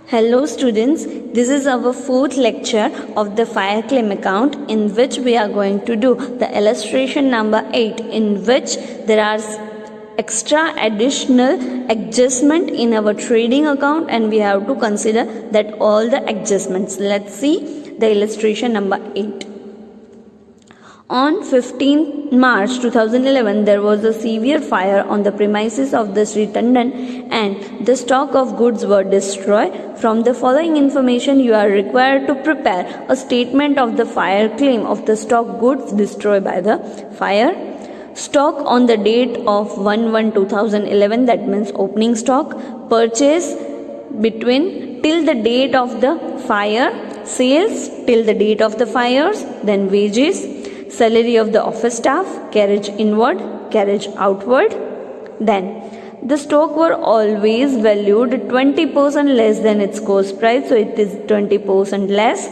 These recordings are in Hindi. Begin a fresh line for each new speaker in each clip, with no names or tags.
Hello students, this is our fourth lecture of the fire claim account in which we are going to do the illustration number 8 in which there are extra additional adjustment in our trading account and we have to consider that all the adjustments. Let's see the illustration number 8. On 15 March 2011, there was a severe fire on the premises of the Sri Tandon and the stock of goods were destroyed. From the following information, you are required to prepare a statement of the fire claim of the stock goods destroyed by the fire. Stock on the date of 1/1/2011, that means opening stock, purchase between till the date of the fire, sales till the date of the fires, then wages, salary of the office staff, carriage inward, carriage outward. Then the stock were always valued 20% less than its cost price, so it is 20% less.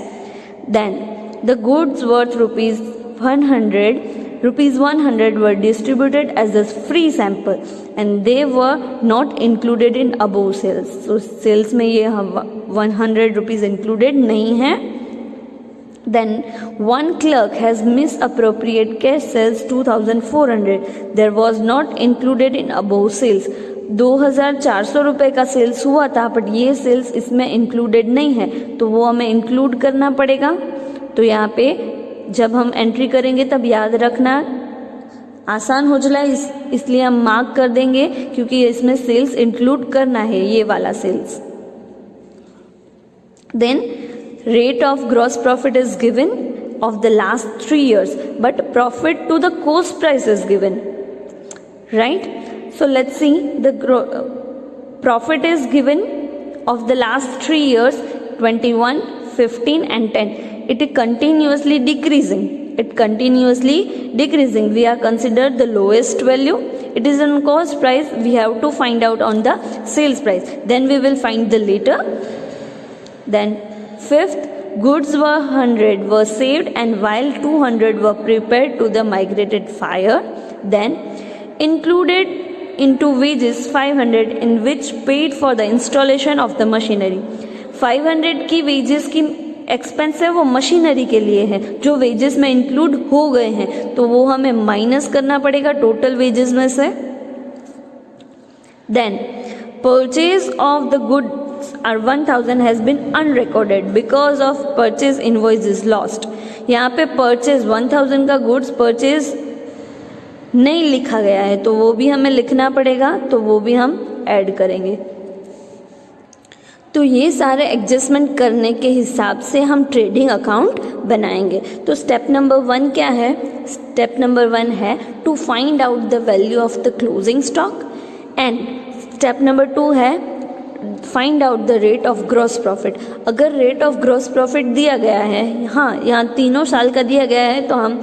Then the goods worth rupees 100 were distributed as a free sample and they were not included in above sales. So sales में ये 100 rupees included नहीं है. Then one clerk has misappropriated cash sales 2,400. There was not included in above sales. 2,400 रुपये का सेल्स हुआ था बट ये सेल्स इसमें इंक्लूडेड नहीं है तो वो हमें इंक्लूड करना पड़ेगा. तो यहाँ पे जब हम एंट्री करेंगे तब याद रखना आसान हो जाए इसलिए हम मार्क कर देंगे क्योंकि इसमें सेल्स इंक्लूड करना है ये वाला sales. Then rate of gross profit is given of the last 3 years but profit to the cost price is given, right? So let's see the profit is given of the last 3 years 21, 15 and 10. It is continuously decreasing. We are considered the lowest value. It is on cost price. We have to find out on the sales price. Then we will find the later. Then fifth, goods were 100 were saved and while 200 were prepared to the migrated fire. Then included into wages 500 in which paid for the installation of the machinery. 500 की wages की एक्सपेंस है वो मशीनरी के लिए है जो वेजेस में इंक्लूड हो गए हैं तो वो हमें माइनस करना पड़ेगा टोटल वेजेस में से. Then purchase of the goods are 1,000 has been unrecorded because of purchase invoice is lost. यहाँ पे purchase 1,000 का goods purchase नहीं लिखा गया है तो वो भी हमें लिखना पड़ेगा तो वो भी हम ऐड करेंगे. तो ये सारे एडजस्टमेंट करने के हिसाब से हम ट्रेडिंग अकाउंट बनाएंगे. तो स्टेप नंबर 1 क्या है? स्टेप नंबर 1 है to find out the value of the closing stock and step number 2 है find out the rate of gross profit. अगर रेट ऑफ ग्रॉस प्रॉफिट दिया गया है, हाँ यहाँ तीनों साल का दिया गया है तो हम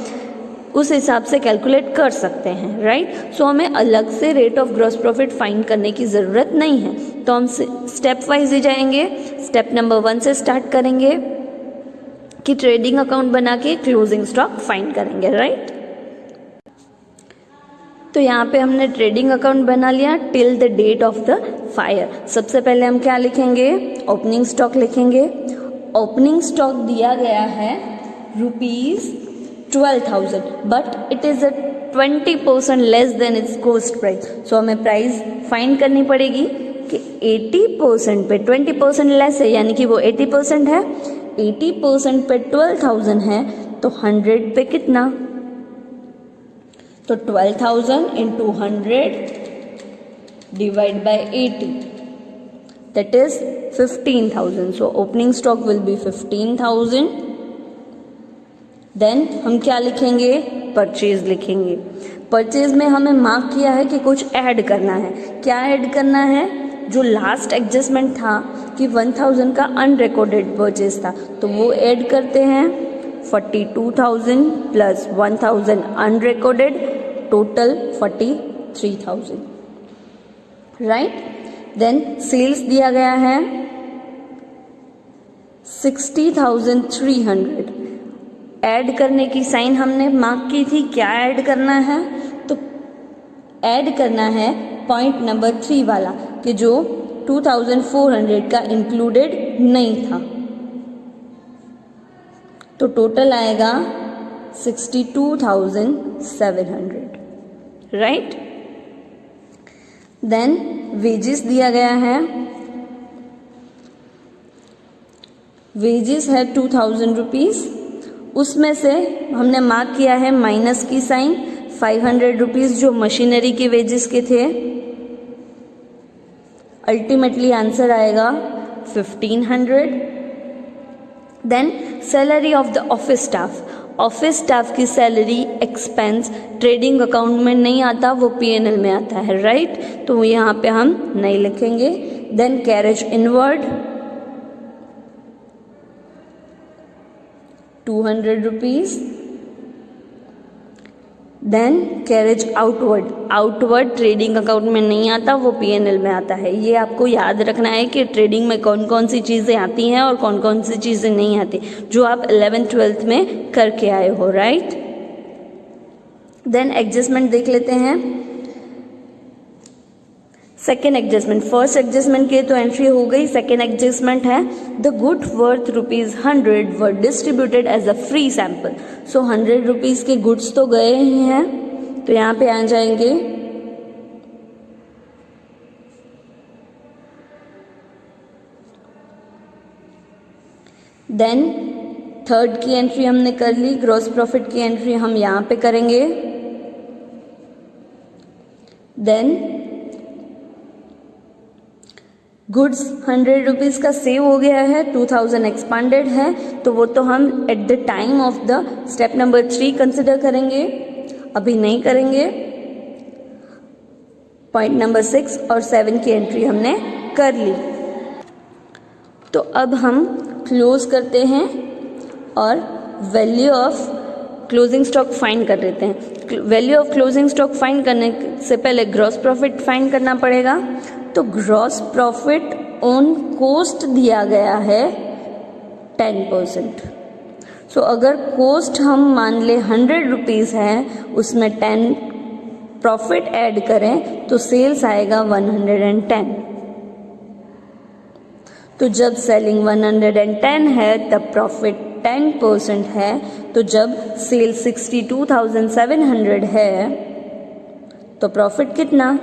उस हिसाब से कैलकुलेट कर सकते हैं, राइट. सो हमें अलग से rate of gross profit find करने की ज़रूरत नहीं है तो हम स्टेप वाइज ही जाएंगे. स्टेप नंबर 1 से स्टार्ट करेंगे कि ट्रेडिंग अकाउंट बना के क्लोजिंग स्टॉक फाइंड करेंगे, राइट. तो यहाँ पे हमने ट्रेडिंग अकाउंट बना लिया till the date of the fire. सबसे पहले हम क्या लिखेंगे? ओपनिंग स्टॉक लिखेंगे. ओपनिंग स्टॉक दिया गया है rupees 12,000 but it is 20% less than its cost price. So हमें प्राइस फाइंड करनी पड़ेगी कि 80% पे 20% लेस है यानी कि वो 80% है. 80% पे 12,000 है तो 100 पे कितना? तो 12,000 into 100 divide by 80 that is 15,000. So opening stock will be 15,000. Then हम क्या लिखेंगे? परचेज लिखेंगे. परचेज में हमें मार्क किया है कि कुछ ऐड करना है. क्या ऐड करना है? जो लास्ट एडजस्टमेंट था कि 1,000 का अनरिकॉर्डेड परचेज था तो वो ऐड करते हैं. 42,000 plus 1,000 unrecorded total 43,000, right. Then sales दिया गया है 60,300. ऐड करने की साइन हमने मार्क की थी. क्या ऐड करना है? तो ऐड करना है पॉइंट नंबर 3 वाला कि जो 2400 का इंक्लूडेड नहीं था, तो टोटल आएगा 62,700, राइट। देन वेजेस दिया गया है, वेजेस है 2000 रुपीज़, उसमें से हमने मार्क किया है माइनस की साइन, 500 रुपीज़ जो मशीनरी के वेजेस के थे। अल्टीमेटली आंसर आएगा 1500। Then salary of the office staff की सैलरी एक्सपेंस ट्रेडिंग अकाउंट में नहीं आता, वो P&L में आता है, राइट, तो यहाँ पे हम नहीं लिखेंगे। Then carriage inward 200 rupees. Then carriage outward trading account में नहीं आता, वो P&L में आता है। ये आपको याद रखना है कि ट्रेडिंग में कौन कौन सी चीज़ें आती हैं और कौन कौन सी चीज़ें नहीं आती, जो आप 11th-12th में करके आए हो, राइट। देन एडजस्टमेंट देख लेते हैं। सेकेंड एडजस्टमेंट, फर्स्ट एडजस्टमेंट की तो एंट्री हो गई, सेकेंड एडजस्टमेंट है the good worth ₹100 were distributed as a free sample. So 100 rupees के गुड्स तो गए ही हैं, तो यहाँ पे आ जाएंगे देन थर्ड की एंट्री हमने कर ली, ग्रॉस प्रॉफिट की एंट्री हम यहाँ पे करेंगे। देन गुड्स 100 रुपीज़ का सेव हो गया है, 2000 एक्सपांडेड है, तो वो तो हम at the time of the step number 3 consider करेंगे, अभी नहीं करेंगे। पॉइंट नंबर 6 और 7 की एंट्री हमने कर ली। तो अब हम क्लोज करते हैं और value of closing stock find कर लेते हैं। Value of closing stock find करने से पहले ग्रॉस प्रॉफिट फाइंड करना पड़ेगा। तो ग्रॉस प्रॉफिट ऑन कॉस्ट दिया गया है 10%। सो अगर कॉस्ट हम मान ले 100 रुपीज़ है, उसमें 10 प्रॉफिट ऐड करें तो सेल्स आएगा 110। तो जब सेलिंग 110 है तब प्रॉफिट 10% है, तो जब सेल 62,700 है तो प्रॉफिट कितना,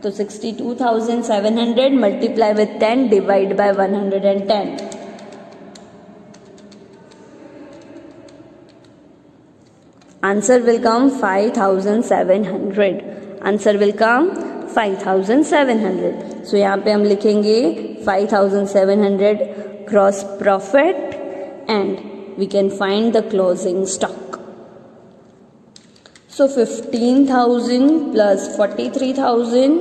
तो 62,700 multiply with 10 divide by 110। Answer will come 5,700। Answer will come 5,700। So यहाँ पे हम लिखेंगे 5,700 gross profit and we can find the closing stock. So 15,000 plus 43,000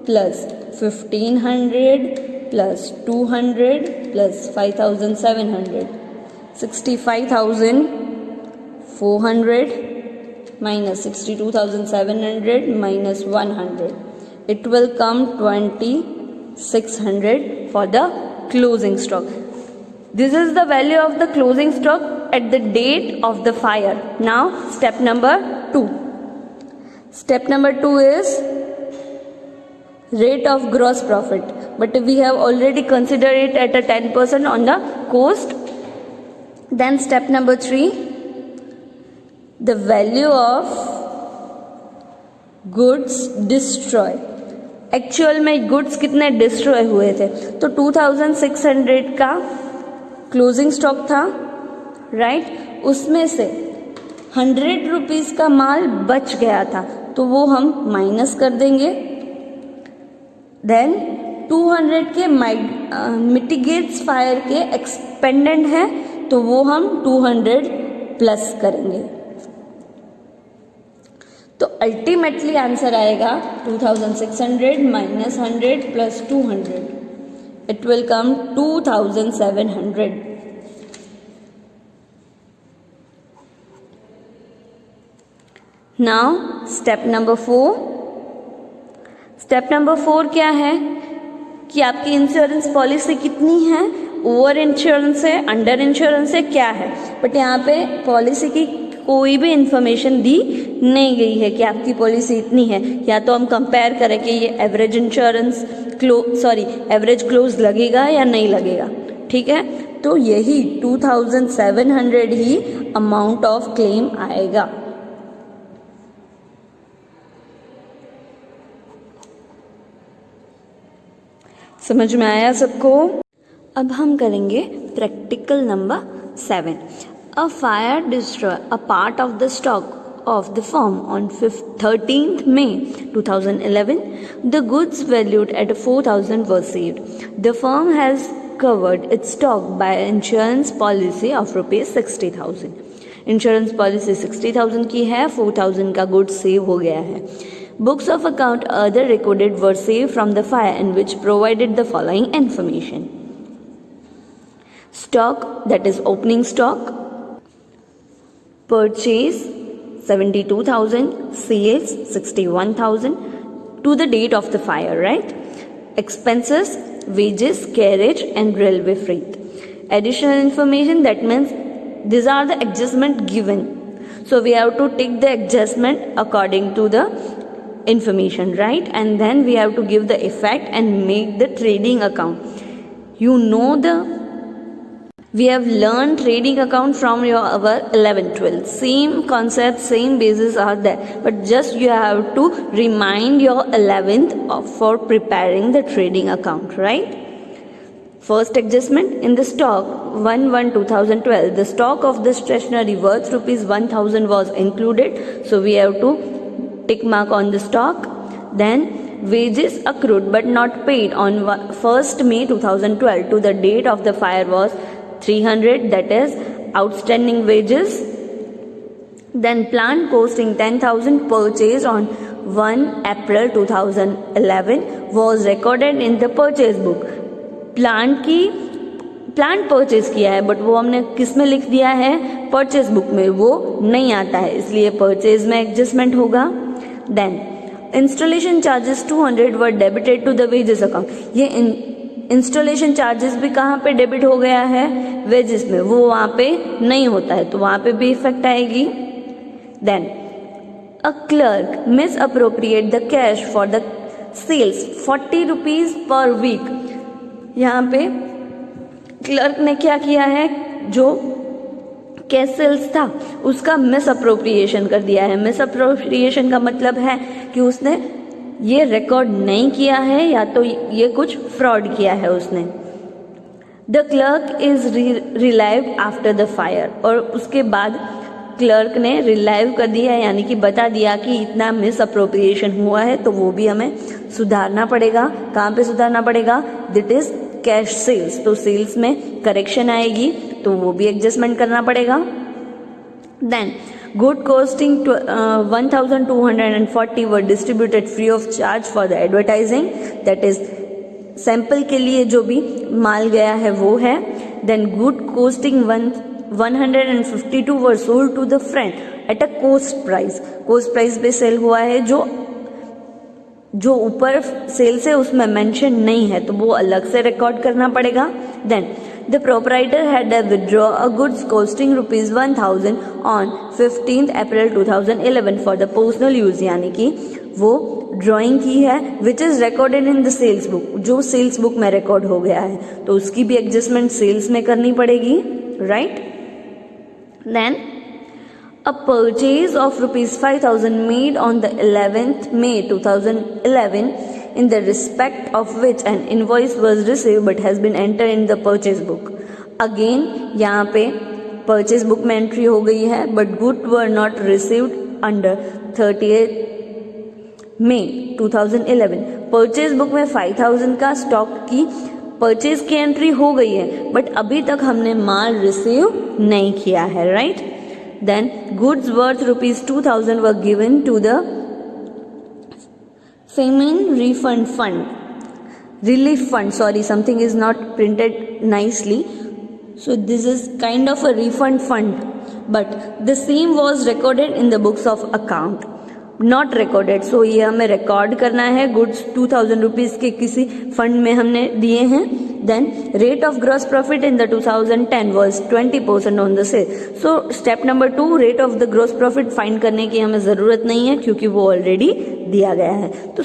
plus 1,500 plus 200 plus 5,700, 65,400 minus 62,700 minus 100. It will come 2,600 for the closing stock. This is the value of the closing stock at the date of the fire. Now step number 2. Step number 2 is rate of gross profit, but we have already considered it at a 10% on the cost. Then step number 3, the value of goods destroyed. Actual में गुड्स कितने डिस्ट्रॉय हुए थे, तो 2,600 का क्लोजिंग स्टॉक था, राइट। उसमें से 100 रुपीज़ का माल बच गया था, तो वो हम माइनस कर देंगे। देन 200 के मिटिगेट्स फायर के एक्सपेंडेंट हैं, तो वो हम 200 प्लस करेंगे। तो अल्टीमेटली आंसर आएगा 2,600 minus 100 plus 200, it will come 2,700। Now step number 4। Step number 4 क्या है कि आपकी इंश्योरेंस पॉलिसी कितनी है, ओवर इंश्योरेंस है, अंडर इंश्योरेंस है, क्या है। बट यहाँ पे पॉलिसी की कोई भी इंफॉर्मेशन दी नहीं गई है कि आपकी पॉलिसी इतनी है। या तो हम कंपेयर करें कि ये एवरेज इंश्योरेंस, एवरेज क्लोज लगेगा या नहीं लगेगा, ठीक है। तो यही 2700 ही अमाउंट ऑफ क्लेम आएगा। समझ में आया सबको? अब हम करेंगे practical number 7। A fire destroy a part of the stock of the firm on 13th May 2011. The goods valued at 4,000 were seized. The firm has covered its stock by insurance policy of rupees 60,000. Insurance policy 60,000 की है, 4,000 का गुड्स सेव हो गया है। Books of account other recorded were saved from the fire in which provided the following information. Stock, that is opening stock. Purchase 72,000, sales 61,000 to the date of the fire, right? Expenses, wages, carriage and railway freight. Additional information, that means these are the adjustment given. So we have to take the adjustment according to the information, right? And then we have to give the effect and make the trading account. You know we have learned trading account from our 11th 12th. Same concept, same basis are there, but just you have to remind your 11th for preparing the trading account, right? First adjustment in the stock 1/1/2012, the stock of the stationery worth rupees 1,000 was included, so we have to tick mark on the stock. Then wages accrued but not paid on 1st May 2012 to the date of the fire was 300, that is outstanding wages. Then plant costing 10,000 purchased on 1 April 2011 was recorded in the purchase book. Plant purchase किया है, बट वो हमने किस में लिख दिया है? परचेज बुक में। वो नहीं आता है, इसलिए परचेज में एडजस्टमेंट होगा। Then installation charges 200 were debited to the wages account. ये इंस्टॉलेशन चार्जेस भी कहाँ पे डेबिट हो गया है? वेजेस में। वो वहाँ पे नहीं होता है, तो वहाँ पे भी इफेक्ट आएगी। Then a clerk misappropriate the cash for the sales 40 rupees per week. यहाँ पे क्लर्क ने क्या किया है? जो कैश सेल्स था उसका मिस अप्रोप्रिएशन कर दिया है। मिस अप्रोप्रिएशन का मतलब है कि उसने ये रिकॉर्ड नहीं किया है या तो ये कुछ फ्रॉड किया है उसने। The clerk is relieved after the fire, और उसके बाद क्लर्क ने रिलाइव कर दिया, यानी कि बता दिया कि इतना मिस अप्रोप्रिएशन हुआ है, तो वो भी हमें सुधारना पड़ेगा। कहाँ पे सुधारना पड़ेगा? That is cash sales. तो सेल्स में करेक्शन आएगी, तो वो भी एडजस्टमेंट करना पड़ेगा। Then good costing 1240 were distributed free of charge for the advertising, that is sample के लिए जो भी माल गया है वो है। Then good costing 152 were sold to the friend at a cost price। cost price पे सेल हुआ है, जो ऊपर सेल्स है उसमें मेंशन नहीं है, तो वो अलग से रिकॉर्ड करना पड़ेगा। Then the proprietor had withdraw a goods costing rupees 1,000 on 15th April 2011 for the personal use, यानी कि वो ड्राइंग की है which is recorded in the sales book, जो सेल्स बुक में रिकॉर्ड हो गया है, तो उसकी भी एडजस्टमेंट सेल्स में करनी पड़ेगी, right. Then a purchase of rupees 5,000 made on the 11th May 2011 in the respect of which an invoice was received but has been entered in the purchase book। Again यहाँ पे purchase book में entry हो गई है, but goods were not received under 30th May 2011। purchase book में 5,000 का स्टॉक की परचेज की एंट्री हो गई है, बट अभी तक हमने माल रिसीव नहीं किया है, right. Then goods worth rupees 2,000 were given to the famine refund fund, relief fund, sorry, something is not printed nicely, so this is kind of a refund fund, but the same was recorded in the books of account, not recorded, so ये हमें रिकॉर्ड करना है। गुड्स 2,000 रुपीज़ के किसी फंड में हमने दिए हैं। Then rate of gross profit in the 2010 was 20% on the sale. So step number 2, rate of the gross profit find करने की हमें ज़रूरत नहीं है क्योंकि वो ऑलरेडी दिया गया है। तो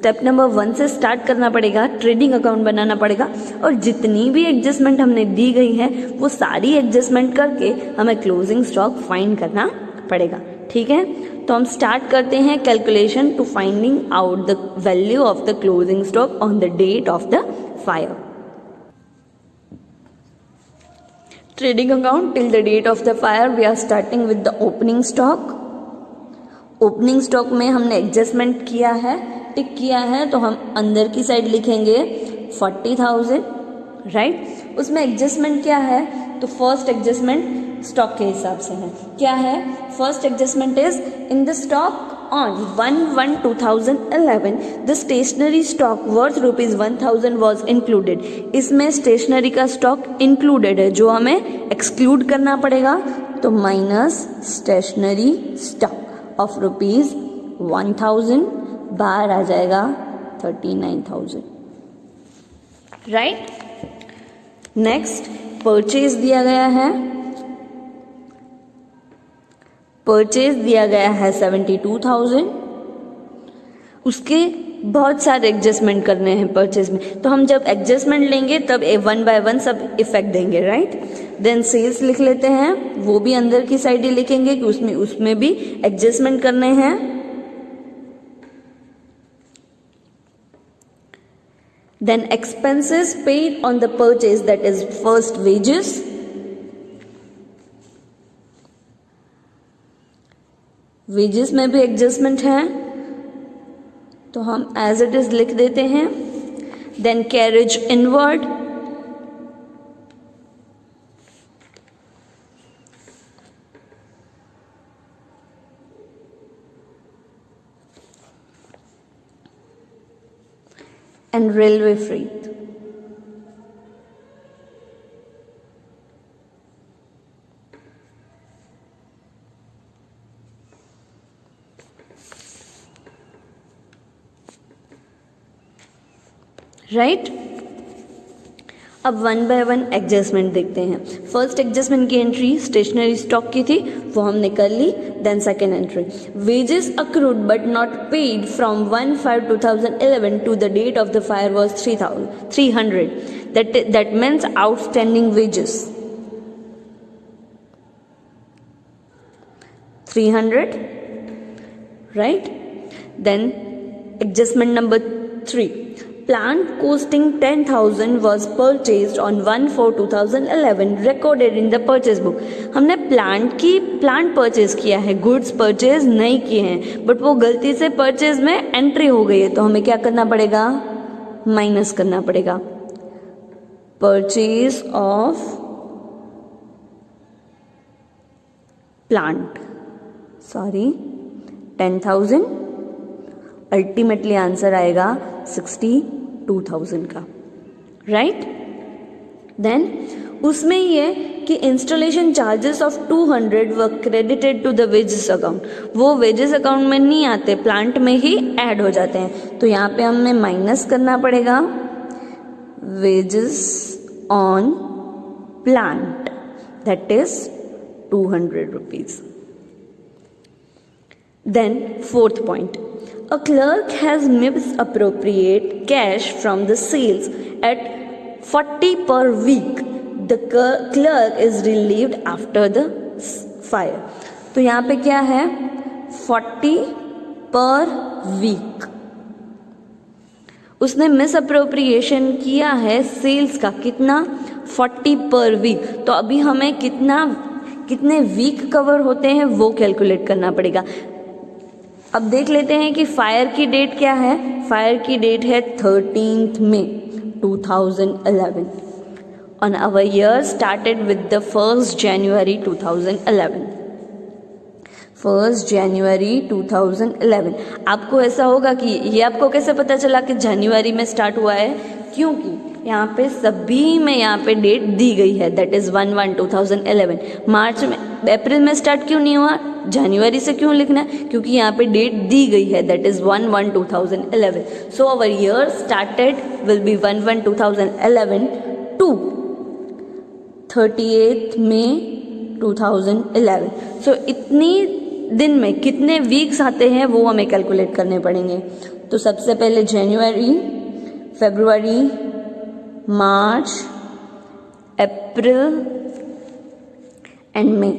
स्टेप नंबर 1 से स्टार्ट करना पड़ेगा, ट्रेडिंग अकाउंट बनाना पड़ेगा और जितनी भी एडजस्टमेंट हमने दी गई है वो सारी एडजस्टमेंट करके हमें क्लोजिंग स्टॉक फाइंड करना पड़ेगा। ठीक है, तो हम स्टार्ट करते हैं calculation to finding out the value of the closing stock on the date of the fire. Trading account till the date of the fire we are starting with the opening stock. Opening stock में हमने एडजस्टमेंट किया है, टिक किया है, तो हम अंदर की साइड लिखेंगे 40,000, राइट। उसमें एडजस्टमेंट क्या है, तो फर्स्ट एडजस्टमेंट स्टॉक के हिसाब से है। क्या है first adjustment is in the stock on 1/1/2011 the stationery stock worth ₹1000 was included। इसमें स्टेशनरी का स्टॉक इंक्लूडेड है जो हमें एक्सक्लूड करना पड़ेगा, तो माइनस स्टेशनरी स्टॉक ऑफ ₹1000 बाहर आ जाएगा 39,000, राइट। नेक्स्ट परचेज दिया गया है, परचेज दिया गया है 72,000। उसके बहुत सारे एडजस्टमेंट करने हैं परचेज में, तो हम जब एडजस्टमेंट लेंगे तब 1 by 1 सब इफेक्ट देंगे, राइट। देन सेल्स लिख लेते हैं, वो भी अंदर की साइड ही लिखेंगे कि उसमें भी एडजस्टमेंट करने हैं। Then expenses paid on the purchase that is first wages. Wages में भी एडजस्टमेंट है तो हम एज इट इज लिख देते हैं। Then carriage inward, and railway freight. Right, अब 1 by 1 एडजस्टमेंट देखते हैं। फर्स्ट एडजस्टमेंट की एंट्री स्टेशनरी स्टॉक की थी, वो हमने कर ली। Then second entry wages accrued but not paid from 1/5/2011 to the date of the fire was 300। That means outstanding wages 300, right. Then adjustment number 3, plant costing 10,000 was purchased on 1/4/2011 recorded in the purchase book। हमने प्लांट परचेज किया है, गुड्स परचेज नहीं किए हैं, बट वो गलती से परचेज में एंट्री हो गई है, तो हमें क्या करना पड़ेगा, माइनस करना पड़ेगा। Purchase of plant, 10,000, ultimately answer आएगा 62,000 का, राइट। देन उसमें ये कि installation charges of 200 were credited to the wages account, वो वेजेस अकाउंट में नहीं आते, प्लांट में ही ऐड हो जाते हैं, तो यहाँ पे हमें माइनस करना पड़ेगा wages on plant, that is 200 rupees. Then fourth point, a clerk has misappropriate cash from the sales at 40 per week. The clerk is relieved after the fire। तो यहाँ पे क्या है, 40 per week। उसने मिसअप्रोप्रिएशन किया है सेल्स का, कितना, 40 per week। तो अभी हमें कितने वीक कवर होते हैं वो कैलकुलेट करना पड़ेगा। अब देख लेते हैं कि फायर की डेट क्या है। फायर की डेट है 13th May 2011 on our year started with the 1st January 2011। 1st January 2011। आपको ऐसा होगा कि ये आपको कैसे पता चला कि जनवरी में स्टार्ट हुआ है, क्योंकि यहाँ पे सभी में यहाँ पे डेट दी गई है, दैट इज 1/1/2011। मार्च में, अप्रैल में स्टार्ट क्यों नहीं हुआ, जनवरी से क्यों लिखना है, क्योंकि यहाँ पे डेट दी गई है, that is 1/1/2011। So our year started will be 1/1/2011 to 38th May 2011। So इतनी दिन में कितने वीक्स आते हैं वो हमें कैलकुलेट करने पड़ेंगे। तो सबसे पहले जनवरी, फरवरी, मार्च, अप्रैल एंड मई,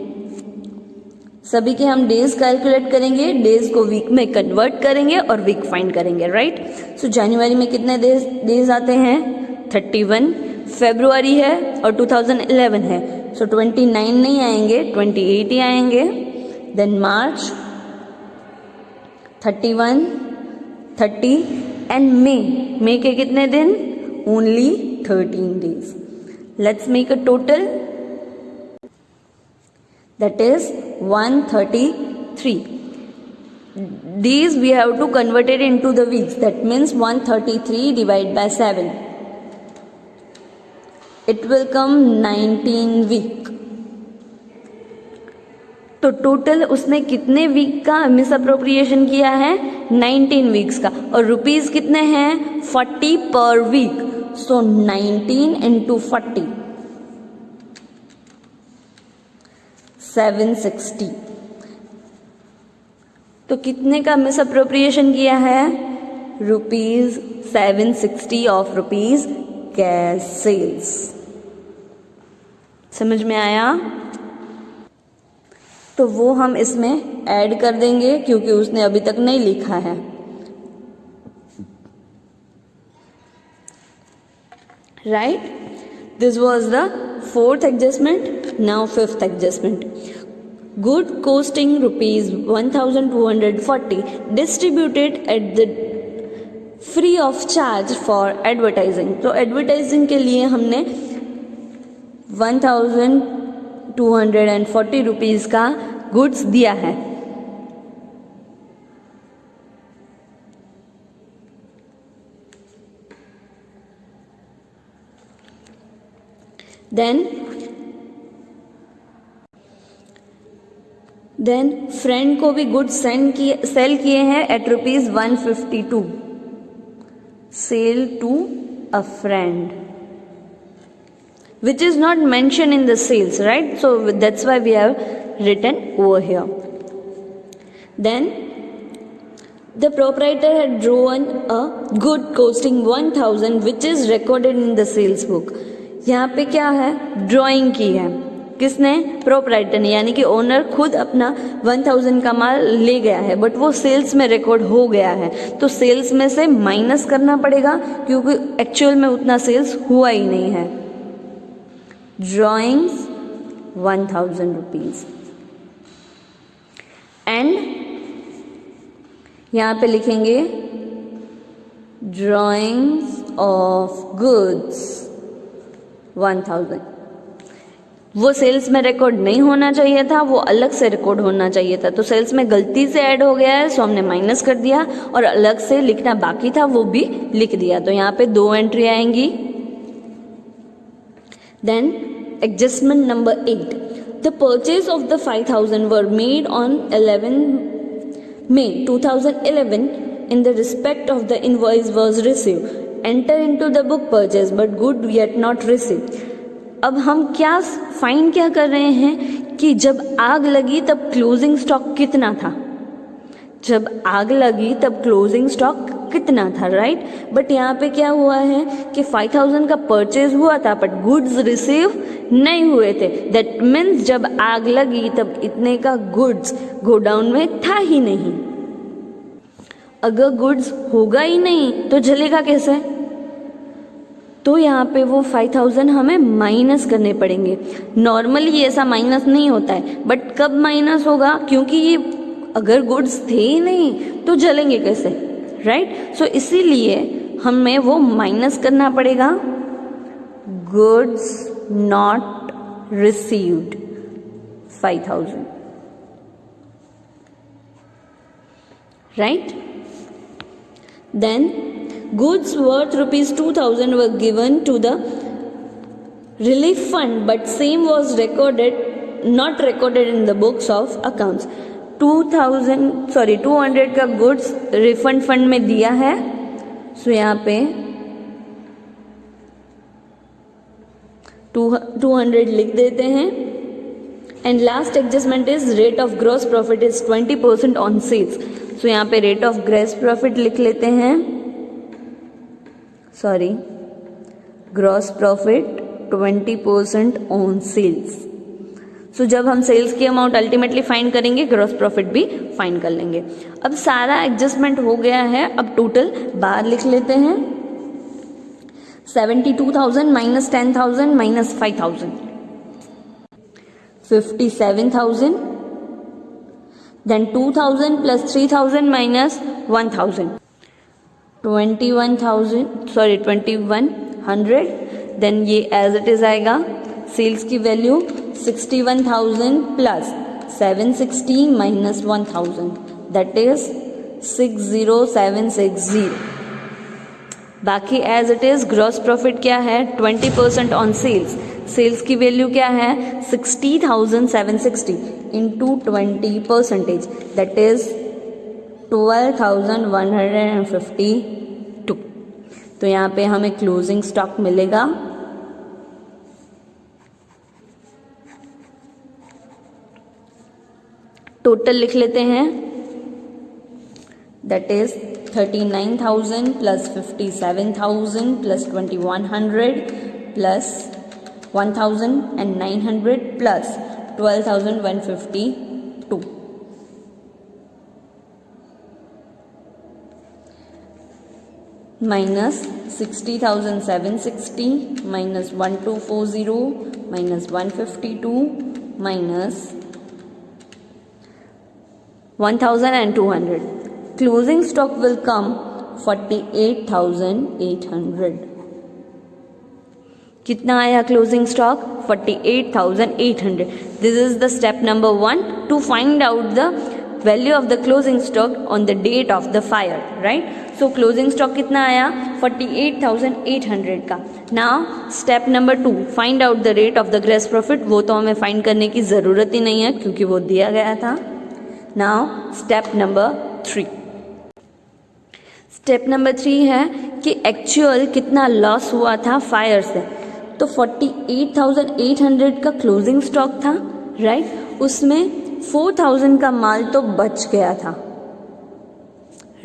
सभी के हम डेज कैलकुलेट करेंगे, डेज को वीक में कन्वर्ट करेंगे और वीक फाइंड करेंगे, राइट। सो जनवरी में कितने डेज आते हैं? 31। फरवरी है और 2011 है, सो 29 नहीं आएंगे, 28 ही आएंगे। देन मार्च 31, 30 एंड मई के कितने दिन? Only 13 days. Let's make a total, that is 133. These we have to convert it into the weeks. That means 133 divided by 7. It will come 19 week. तो टोटल उसने कितने वीक का मिस अप्रोप्रिएशन किया है? 19 वीक्स का। और रुपीस कितने हैं? 40 पर वीक। सो 19 into 40, 760। तो कितने का मिस अप्रोप्रिएशन किया है? Rupees 760 of rupees cash sales. समझ में आया? तो वो हम इसमें ऐड कर देंगे क्योंकि उसने अभी तक नहीं लिखा है, right. This was the fourth adjustment. Now fifth adjustment. Good costing rupees 1240 distributed at the free of charge for advertising. तो एडवर्टाइजिंग के लिए हमने 1240 रुपीज का गुड्स दिया है। देन फ्रेंड को भी गुड्स सेल किए हैं at rupees 152, sale to a friend, which is not mentioned in the sales, right? So that's why we have written over here. Then the proprietor had drawn a good costing 1000 which is recorded in the sales book. यहाँ पे क्या है? ड्राइंग की है। किसने? प्रोप्राइटर ने, यानी कि ओनर खुद अपना 1000 का माल ले गया है, बट वो सेल्स में रिकॉर्ड हो गया है, तो सेल्स में से माइनस करना पड़ेगा क्योंकि एक्चुअल में उतना सेल्स हुआ ही नहीं है। ड्राइंग्स 1000 रुपीज एंड यहां पे लिखेंगे ड्राइंग्स ऑफ गुड्स 1000। वो सेल्स में रिकॉर्ड नहीं होना चाहिए था, वो अलग से रिकॉर्ड होना चाहिए था, तो सेल्स में गलती से ऐड हो गया है, सो हमने माइनस कर दिया और अलग से लिखना बाकी था वो भी लिख दिया। तो यहाँ पे 2 एंट्री आएंगी। Then adjustment number 8. The purchase of the 5000 were made on 11 May 2011 in the respect of the invoice was received. Enter into the book purchase but good yet not received. अब हम क्या फाइंड क्या कर रहे हैं कि जब आग लगी तब क्लोजिंग स्टॉक कितना था? जब आग लगी तब क्लोजिंग स्टॉक कितना था, राइट। बट यहाँ पे क्या हुआ है कि 5000 का परचेज हुआ था बट गुड्स रिसीव नहीं हुए थे। दैट मीन्स जब आग लगी तब इतने का गुड्स गोडाउन में था ही नहीं। अगर गुड्स होगा ही नहीं तो जलेगा कैसे? तो यहाँ पे वो 5000 हमें माइनस करने पड़ेंगे। नॉर्मली ऐसा माइनस नहीं होता है, बट कब माइनस होगा? क्योंकि ये अगर गुड्स थे ही नहीं तो जलेंगे कैसे, राइट। सो इसीलिए हमें वो माइनस करना पड़ेगा। Goods not received 5000, right. Then goods worth rupees 2000 were given to the relief fund but same was not recorded in the books of accounts. 200 का गुड्स रिफंड फंड में दिया है, सो यहाँ पे 200 लिख देते हैं। And last adjustment is rate of gross profit is 20% on sales. So यहाँ पे रेट ऑफ ग्रॉस प्रॉफिट लिख लेते हैं, sorry gross profit 20% on sales. So जब हम सेल्स की अमाउंट अल्टीमेटली फाइंड करेंगे ग्रॉस प्रॉफिट भी फाइंड कर लेंगे। अब सारा एडजस्टमेंट हो गया है, अब टोटल बाहर लिख लेते हैं। 72,000 minus 10,000 minus 5,000, 57,000, then 2,000 plus 3,000 minus 1,000, 21,100, then ये as it is आएगा। सेल्स की value 61,000 plus 760 minus 1,000, that is 60,760। बाकी as it is. Gross profit क्या है 20% ऑन सेल्स, सेल्स की वैल्यू क्या है 60,760 इंटू 20%, दैट इज 12,152। तो यहाँ पे हमें क्लोजिंग स्टॉक मिलेगा टोटल लिख लेते हैं, that is 39,000 plus 57,000 plus 2,100 plus 1,900 plus 12,152 minus 60,760 minus 1,240 minus 152 minus 1,200। Closing stock will come 48,800। कितना आया closing stock 48,800। This is the step number 1 to find out the value of the closing stock on the date of the fire, right. So closing stock कितना आया 48,800 का। Now step number 2 find out the rate of the gross profit. वो तो हमें फाइंड करने की ज़रूरत ही नहीं है क्योंकि वो दिया गया था। Now step number 3, step number 3 है कि एक्चुअल कितना लॉस हुआ था फायर से। तो 48,800 का क्लोजिंग स्टॉक था, राइट। उसमें 4,000 का माल तो बच गया था,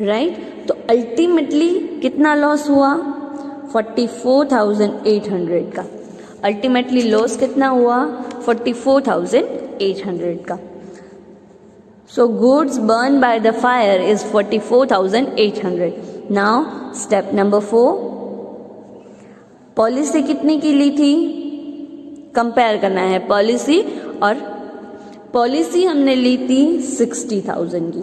राइट। तो अल्टीमेटली कितना लॉस हुआ 44,800 का। अल्टीमेटली लॉस कितना हुआ 44,800 का। So goods burned by the fire is 44,800. Now step number 4, policy कितने की ली थी कंपेयर करना है पॉलिसी, और पॉलिसी हमने ली थी 60,000 की।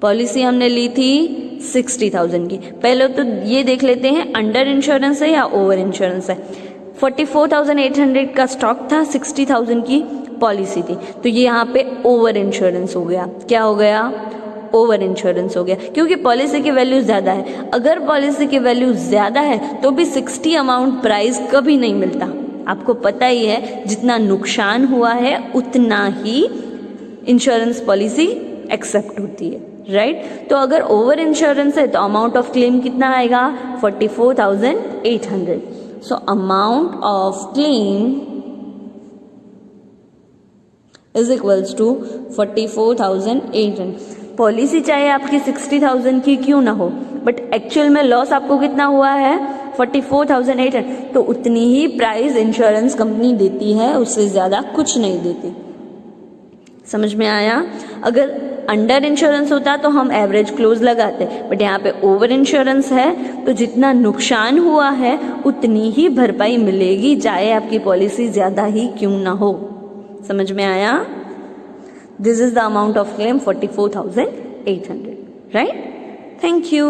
पॉलिसी हमने ली थी 60,000 की। पहले तो ये देख लेते हैं अंडर इंश्योरेंस है या ओवर इंश्योरेंस है। 44,800 का स्टॉक था, 60,000 की पॉलिसी थी, तो ये यहाँ पे ओवर इंश्योरेंस हो गया। क्या हो गया ओवर इंश्योरेंस हो गया क्योंकि पॉलिसी की वैल्यू ज़्यादा है। अगर पॉलिसी की वैल्यू ज़्यादा है तो भी 60 अमाउंट प्राइस कभी नहीं मिलता। आपको पता ही है जितना नुकसान हुआ है उतना ही इंश्योरेंस पॉलिसी एक्सेप्ट होती है, राइट। तो अगर ओवर इंश्योरेंस है तो अमाउंट ऑफ क्लेम कितना आएगा 44,800। So amount of claim is equals to 44,800। Policy चाहे आपकी 60,000 की क्यों ना हो, बट एक्चुअल में लॉस आपको कितना हुआ है 44,800, तो उतनी ही प्राइस इंश्योरेंस कंपनी देती है, उससे ज़्यादा कुछ नहीं देती। समझ में आया। अगर अंडर इंश्योरेंस होता तो हम एवरेज क्लोज लगाते, बट यहाँ पे ओवर इंश्योरेंस है तो जितना नुकसान हुआ है उतनी ही भरपाई मिलेगी, चाहे आपकी पॉलिसी ज़्यादा ही क्यों ना हो। समझ में आया। This is the amount of claim 44,800, right. Thank you.